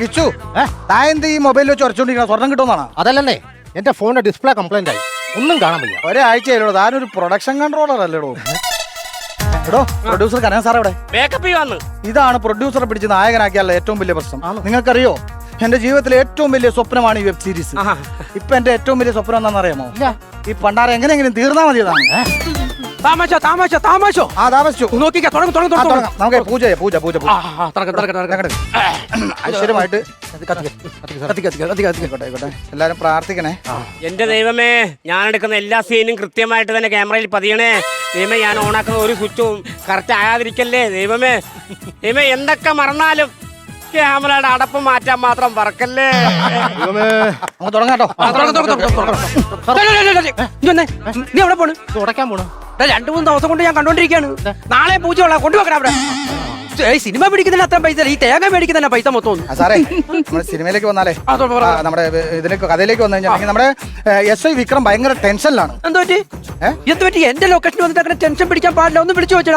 കിച്ചു താൻ എന്ത് ഈ മൊബൈലിൽ വെച്ച് ഉറച്ചോണ്ടിരിക്കണം? സ്വർണം കിട്ടുമെന്നാണ്? അതല്ലേ എന്റെ ഫോണിന്റെ ഡിസ്പ്ലേ കംപ്ലൈന്റ് ആയി, ഒന്നും കാണാൻ വയ്യ. ഒരാഴ്ചയിലോ താനൊരു പ്രൊഡക്ഷൻ കൺട്രോളർ അല്ലേടോ? എടോ പ്രൊഡ്യൂസർ കനക സാർ എവിടെ? ഇതാണ് പ്രൊഡ്യൂസറെ പിടിച്ച് നായകനാക്കിയാലുള്ള ഏറ്റവും വലിയ പ്രശ്നം. നിങ്ങൾക്കറിയോ, എന്റെ ജീവിതത്തിലെ ഏറ്റവും വലിയ സ്വപ്നമാണ് ഈ വെബ് സീരീസ്. ഇപ്പൊ എന്റെ ഏറ്റവും വലിയ സ്വപ്നം എന്താണെന്ന് അറിയാമോ? ഈ പണ്ടാര എങ്ങനെയെങ്കിലും തീർന്നാ മതിയതാണ്. നമുക്ക് ഐശ്വര്യമായിട്ട് എല്ലാരും പ്രാർത്ഥിക്കണേ. എന്റെ ദൈവമേ, ഞാൻ എടുക്കുന്ന എല്ലാ സീനും കൃത്യമായിട്ട് തന്നെ ക്യാമറയിൽ പതിയണേ ദൈവമേ. ഞാൻ ഓണാക്കുന്ന ഒരു സ്വിച്ചും കറക്റ്റ് ആകാതിരിക്കല്ലേ ദൈവമേ. ദൈവമേ, എന്തൊക്കെ മറന്നാലും ക്യാമറയുടെ അടപ്പ് മാറ്റാൻ മാത്രം പറക്കല്ലേ. തുടങ്ങാട്ടോ. നീ എവിടെ പോണ്? തുടക്കാൻ പോണു. 2-3 ദിവസം കൊണ്ട് ഞാൻ കണ്ടോണ്ടിരിക്കാണ്. നാളെ പൂജയുള്ള കൊണ്ടുവെക്കണം അവിടെ. സിനിമ പിടിക്കുന്നതിന് അത്ര പൈസ, ഈ തേങ്ങ മേടിക്കുന്നതിന് പൈസ മൊത്തം. സാറേ, നമ്മുടെ സിനിമയിലേക്ക് വന്നാലേ, നമ്മുടെ ഇതിലേക്ക് കഥയിലേക്ക് വന്നു കഴിഞ്ഞാൽ നമ്മുടെ SI വിക്രം ഭയങ്കര ടെൻഷനിലാണ്. എന്ത് പറ്റി? എന്റെ ലൊക്കേഷൻ വന്നിട്ട് അങ്ങനെ ടെൻഷൻ പിടിക്കാൻ പാടില്ല. ഒന്ന് വിളിച്ചു വെച്ചാ.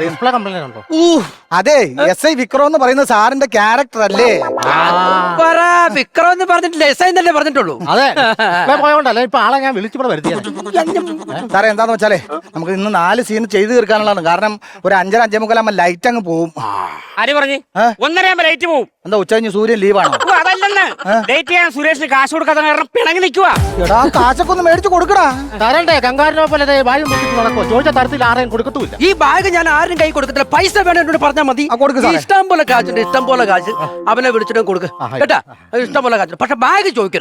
ഡിസ്പ്ലേ കംപ്ലൈന്റ് ഉണ്ടോ? അതെ, SI വിക്രം എന്ന് പറയുന്നത് സാറിന്റെ ക്യാരക്ടർ അല്ലേ? വിക്രം എന്ന് പറഞ്ഞിട്ടില്ല, SI എന്നല്ലേ പറഞ്ഞിട്ടുള്ളൂ. അതെ, പോയോണ്ടല്ലേ ഇപ്പൊ ആളെ ഞാൻ വിളിച്ചിവിടെ വരുത്തിയത്. സാറേ, എന്താന്ന് വെച്ചാലേ നമുക്ക് ഇന്ന് 4 സീൻ ചെയ്ത് തീർക്കാനുള്ളതാണ്. കാരണം ഒരു 5:30-5:45 ലൈറ്റ് അങ്ങ് പോവും. ആര് പറഞ്ഞു? 1:30 ലൈറ്റ് പോവും. എന്താ ഉച്ച കഴിഞ്ഞ് സൂര്യൻ ലീവാണോ? അതല്ലെന്ന്, ഡേറ്റ് ചെയ്യാൻ സുരേഷിന് കാശ് കൊടുക്കാത്ത കാരണം പിണങ്ങി നിൽക്കുക. എടാ, കാശൊക്കെ ഒന്ന് മേടിച്ചു കൊടുക്കടാ. തരണ്ടേ? കങ്കാരനെ പോലെ വായു നടക്കോ? ചോദിച്ച തരത്തിൽ ആരെയും കൊടുക്കത്തുമില്ല. ഈ ബാഗ് ഞാൻ ആരും കൈ കൊടുക്കത്തില്ല. പൈസ വേണം എന്നോട് പറഞ്ഞാൽ മതി. ഇഷ്ടം പോലെ കാശുണ്ട്, ഇഷ്ടം പോലെ കാശ്. അവനെ വിളിച്ചിട്ട് കൊടുക്ക് കേട്ടാ. ഇഷ്ടം പോലെ കാശുണ്ട്, പക്ഷെ ബാഗ് ചോദിക്കരുത്.